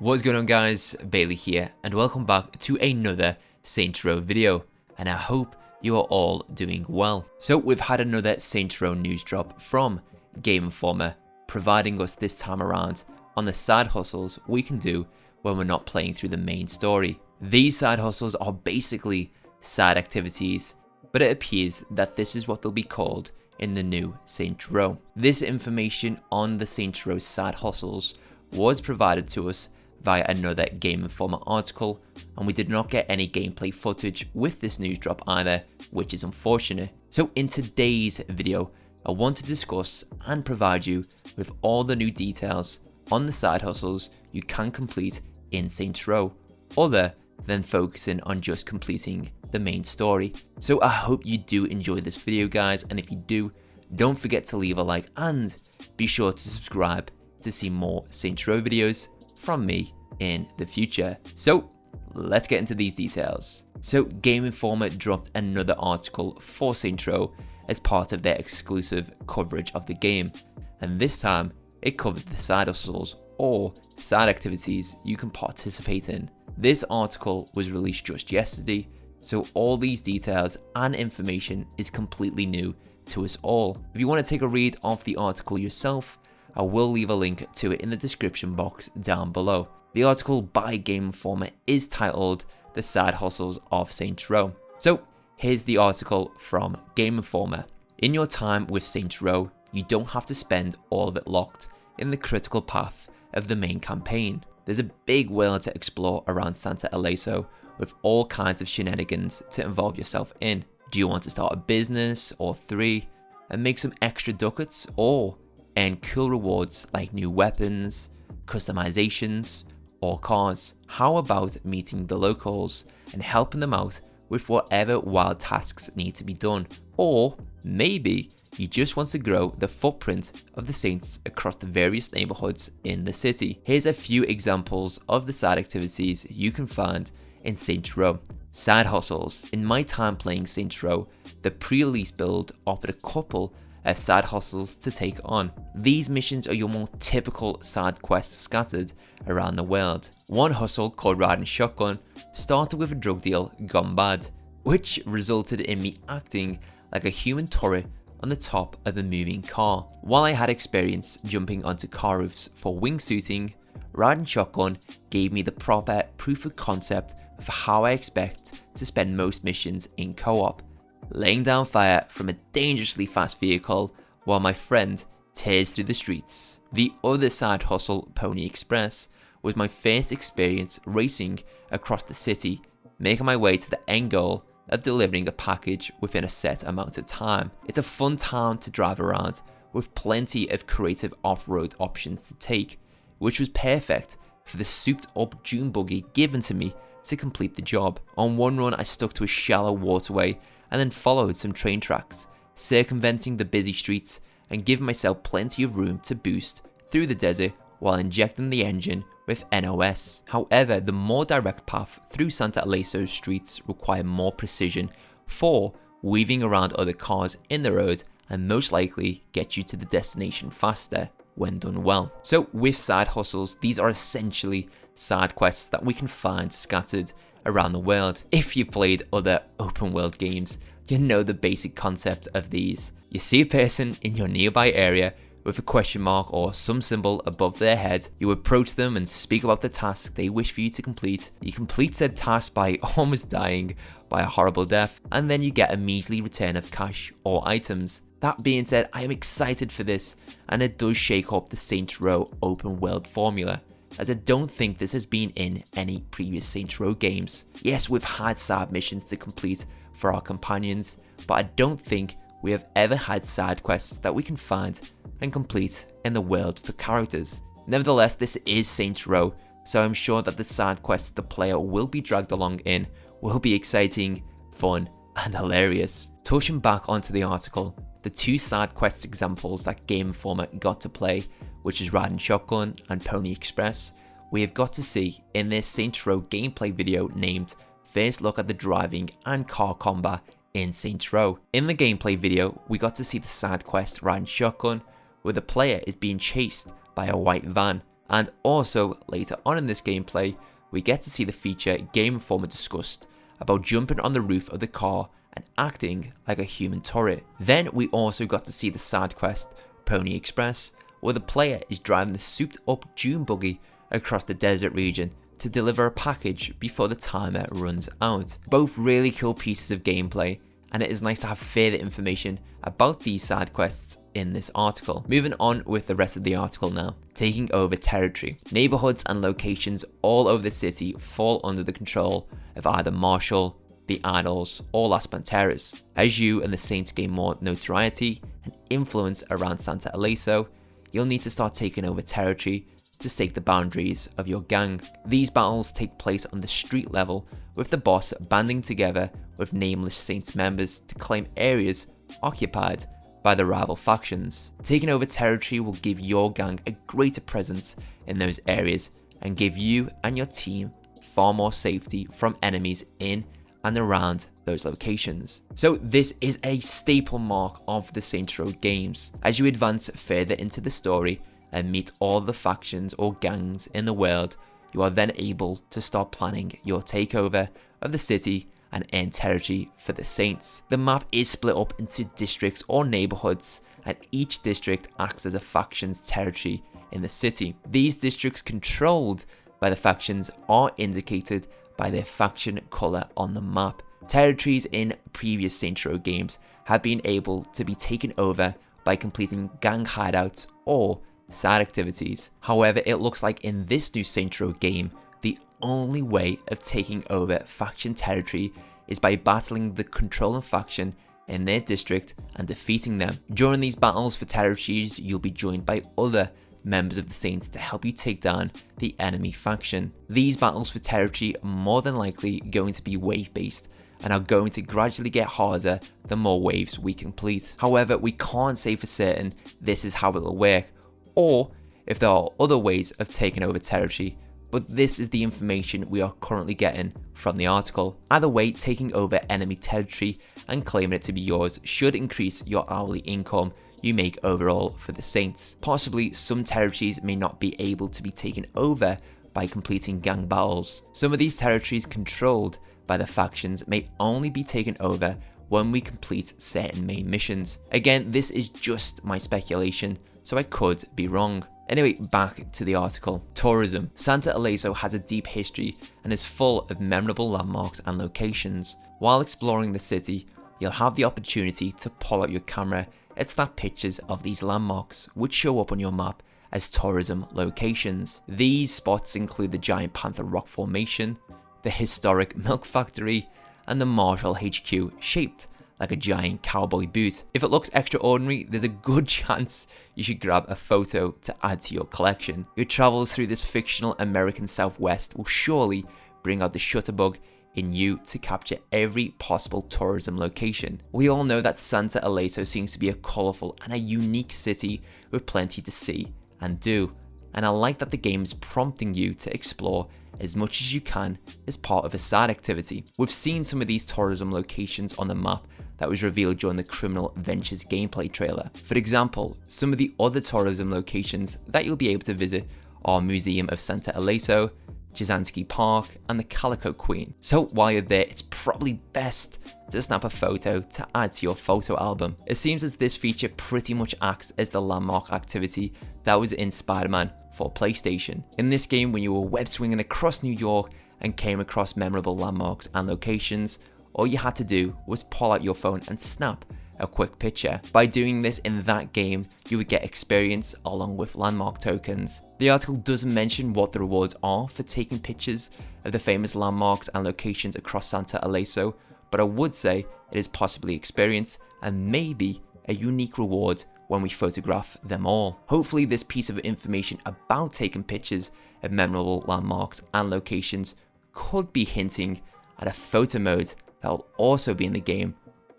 What's going on guys, Bailey here and welcome back to another Saints Row video, and I hope you are all doing well. So we've had another Saints Row news drop from Game Informer, providing us this time around on the side hustles we can do when we're not playing through the main story. These side hustles are basically side activities, but it appears that this is what they'll be called in the new Saints Row. This information on the Saints Row side hustles was provided to us via another Game Informer article, and we did not get any gameplay footage with this news drop either, which is unfortunate. So in today's video, I want to discuss and provide you with all the new details on the side hustles you can complete in Saints Row, other than focusing on just completing the main story. So I hope you do enjoy this video guys, and if you do, don't forget to leave a like and be sure to subscribe to see more Saints Row videos from me in the future. So let's get into these details. So Game Informer dropped another article for Saints Row as part of their exclusive coverage of the game, and this time it covered the side hustles or side activities you can participate in. This article was released just yesterday, so all these details and information is completely new to us all. If you want to take a read of the article yourself, I will leave a link to it in the description box down below. The article by Game Informer is titled The Side Hustles of Saints Row. So here's the article from Game Informer. In your time with Saints Row, you don't have to spend all of it locked in the critical path of the main campaign. There's a big world to explore around Santa Aleso with all kinds of shenanigans to involve yourself in. Do you want to start a business or three and make some extra ducats, or earn cool rewards like new weapons, customizations, or cars? How about meeting the locals and helping them out with whatever wild tasks need to be done? Or maybe you just want to grow the footprint of the Saints across the various neighborhoods in the city. Here's a few examples of the side activities you can find in Saints Row. Side hustles. In my time playing Saints Row, the pre-release build offered a couple of side hustles to take on. These missions are your more typical side quests scattered around the world. One hustle, called Riding Shotgun, started with a drug deal gone bad, which resulted in me acting like a human turret on the top of a moving car. While I had experience jumping onto car roofs for wingsuiting, Riding Shotgun gave me the proper proof of concept for how I expect to spend most missions in co-op, laying down fire from a dangerously fast vehicle while my friend tears through the streets. The other side hustle, Pony Express, was my first experience racing across the city, making my way to the end goal of delivering a package within a set amount of time. It's a fun town to drive around with plenty of creative off-road options to take, which was perfect for the souped up dune buggy given to me to complete the job. On one run I stuck to a shallow waterway and then followed some train tracks, circumventing the busy streets and giving myself plenty of room to boost through the desert while injecting the engine with NOS. However, the more direct path through Santa Aleso's streets require more precision for weaving around other cars in the road and most likely get you to the destination faster when done well. So with side hustles, these are essentially side quests that we can find scattered around the world. If you played other open world games, you know the basic concept of these. You see a person in your nearby area with a question mark or some symbol above their head. You approach them and speak about the task they wish for you to complete. You complete said task by almost dying by a horrible death, and then you get a measly return of cash or items. That being said, I am excited for this, and it does shake up the Saints Row open world formula, as I don't think this has been in any previous Saints Row games. Yes, we've had side missions to complete for our companions, but I don't think we have ever had side quests that we can find and complete in the world for characters. Nevertheless, this is Saints Row, so I'm sure that the side quests the player will be dragged along in will be exciting, fun, and hilarious. Touching back onto the article, the two side quest examples that Game Informer got to play, which is Riding Shotgun and Pony Express, we have got to see in this Saints Row gameplay video named First Look at the Driving and Car Combat in Saints Row. In the gameplay video, we got to see the side quest Riding Shotgun, where the player is being chased by a white van And also, later on in this gameplay, we get to see the feature Game Informer discussed about jumping on the roof of the car and acting like a human turret. Then we also got to see the side quest Pony Express, where the player is driving the souped up dune buggy across the desert region to deliver a package before the timer runs out. Both really cool pieces of gameplay, and it is nice to have further information about these side quests in this article. Moving on with the rest of the article now. Taking over territory. Neighborhoods and locations all over the city fall under the control of either Marshall, the Idols, or Las Panteras. As you and the Saints gain more notoriety and influence around Santa Aleso, you'll need to start taking over territory to stake the boundaries of your gang. These battles take place on the street level, with the boss banding together with nameless Saints members to claim areas occupied by the rival factions. Taking over territory will give your gang a greater presence in those areas and give you and your team far more safety from enemies in and around those locations. So this is a staple mark of the Saints Row games. As you advance further into the story and meet all the factions or gangs in the world, you are then able to start planning your takeover of the city and earn territory for the Saints. The map is split up into districts or neighborhoods, and each district acts as a faction's territory in the city. These districts controlled by the factions are indicated by their faction color on the map. Territories in previous Saints Row games have been able to be taken over by completing gang hideouts or side activities. However, it looks like in this new Saints Row game, the only way of taking over faction territory is by battling the controlling faction in their district and defeating them. During these battles for territories, you'll be joined by other members of the Saints to help you take down the enemy faction. These battles for territory are more than likely going to be wave based and are going to gradually get harder the more waves we complete. However, we can't say for certain this is how it will work, or if there are other ways of taking over territory, but this is the information we are currently getting from the article. Either way, taking over enemy territory and claiming it to be yours should increase your hourly income you make overall for the Saints. Possibly some territories may not be able to be taken over by completing gang battles. Some of these territories controlled by the factions may only be taken over when we complete certain main missions. Again, this is just my speculation, so I could be wrong. Anyway, back to the article. Tourism. Santa Aleso has a deep history and is full of memorable landmarks and locations. While exploring the city, you'll have the opportunity to pull out your camera and snap pictures of these landmarks, which show up on your map as tourism locations. These spots include the Giant Panther Rock Formation, the historic Milk Factory, and the Marshall HQ, shaped like a giant cowboy boot. If it looks extraordinary, there's a good chance you should grab a photo to add to your collection. Your travels through this fictional American Southwest will surely bring out the shutterbug in you to capture every possible tourism location. We all know that Santa Aleso seems to be a colourful and a unique city with plenty to see and do, and I like that the game is prompting you to explore as much as you can as part of a side activity. We've seen some of these tourism locations on the map that was revealed during the Criminal Ventures gameplay trailer. For example, some of the other tourism locations that you'll be able to visit are Museum of Santa Aleso, Jasansky Park, and the Calico Queen. So while you're there, it's probably best to snap a photo to add to your photo album. It seems as this feature pretty much acts as the landmark activity that was in Spider-Man for PlayStation. In this game, when you were web swinging across New York and came across memorable landmarks and locations, all you had to do was pull out your phone and snap a quick picture. By doing this in that game, you would get experience along with landmark tokens. The article doesn't mention what the rewards are for taking pictures of the famous landmarks and locations across Santa Aleso, but I would say it is possibly experience and maybe a unique reward when we photograph them all. Hopefully this piece of information about taking pictures of memorable landmarks and locations could be hinting at a photo mode that will also be in the game,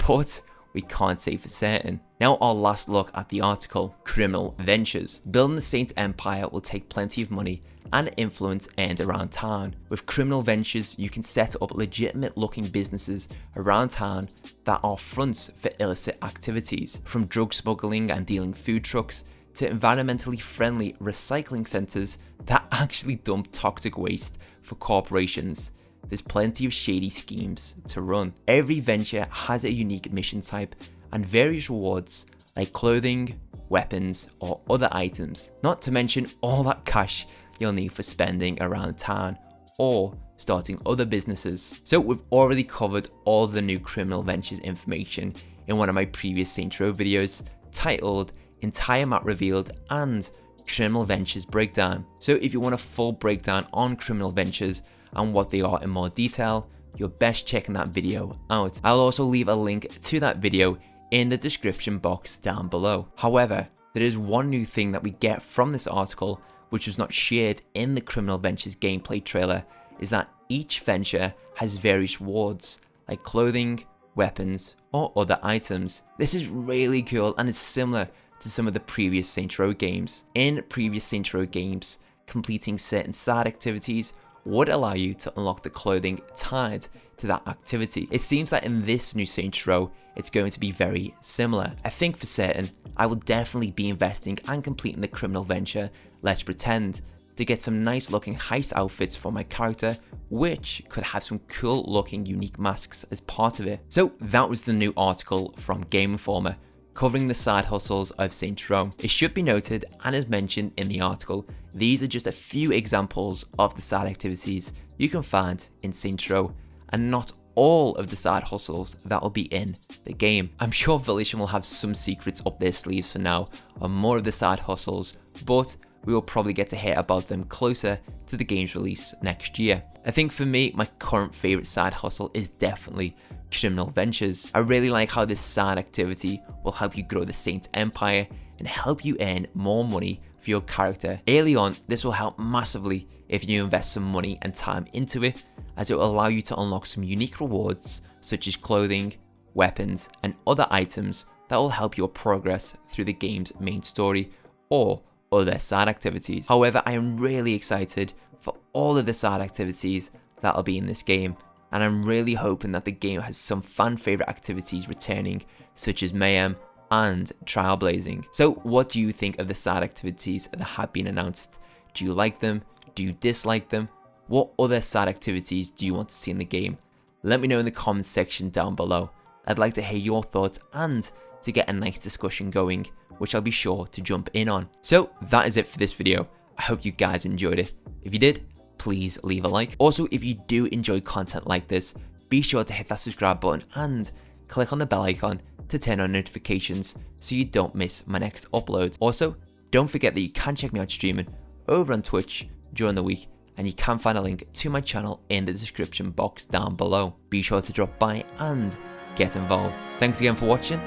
but we can't say for certain. Now our last look at the article. Criminal Ventures. Building the Saints Empire will take plenty of money and influence earned around town. With Criminal Ventures, you can set up legitimate looking businesses around town that are fronts for illicit activities, from drug smuggling and dealing food trucks to environmentally friendly recycling centres that actually dump toxic waste for corporations, there's plenty of shady schemes to run. Every venture has a unique mission type and various rewards like clothing, weapons, or other items, not to mention all that cash you'll need for spending around town or starting other businesses. So we've already covered all the new Criminal Ventures information in one of my previous Saints Row videos titled Entire Map Revealed and Criminal Ventures Breakdown. So if you want a full breakdown on Criminal Ventures and what they are in more detail, you're best checking that video out. I'll also leave a link to that video in the description box down below. However, there is one new thing that we get from this article which was not shared in the Criminal Ventures gameplay trailer, is that each venture has various rewards like clothing, weapons, or other items. This is really cool and is similar to some of the previous Saints Row games. In previous Saints Row games, completing certain side activities would allow you to unlock the clothing tied to that activity. It seems that in this new Saints Row, it's going to be very similar. I think for certain, I will definitely be investing and completing the Criminal Venture Let's Pretend to get some nice looking heist outfits for my character, which could have some cool looking unique masks as part of it. So that was the new article from Game Informer covering the side hustles of Saints Row. It should be noted, and as mentioned in the article, these are just a few examples of the side activities you can find in Saints Row, and not all of the side hustles that will be in the game. I'm sure Volition will have some secrets up their sleeves for now on more of the side hustles, but we will probably get to hear about them closer to the game's release next year. I think for me, my current favourite side hustle is definitely Criminal Ventures. I really like how this side activity will help you grow the Saints Empire and help you earn more money for your character. Early on, this will help massively if you invest some money and time into it, as it will allow you to unlock some unique rewards such as clothing, weapons, and other items that will help your progress through the game's main story or other side activities. However, I am really excited for all of the side activities that will be in this game, and I'm really hoping that the game has some fan favorite activities returning, such as Mayhem and Trailblazing. So what do you think of the side activities that have been announced? Do you like them? Do you dislike them? What other side activities do you want to see in the game? Let me know in the comments section down below. I'd like to hear your thoughts and to get a nice discussion going, which I'll be sure to jump in on. So that is it for this video. I hope you guys enjoyed it. If you did, please leave a like. Also, if you do enjoy content like this, be sure to hit that subscribe button and click on the bell icon to turn on notifications so you don't miss my next upload. Also, don't forget that you can check me out streaming over on Twitch during the week, and you can find a link to my channel in the description box down below. Be sure to drop by and get involved. Thanks again for watching,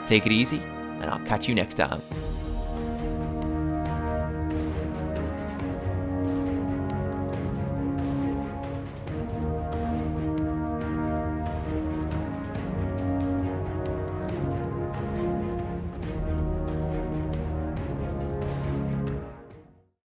take it easy, and I'll catch you next time.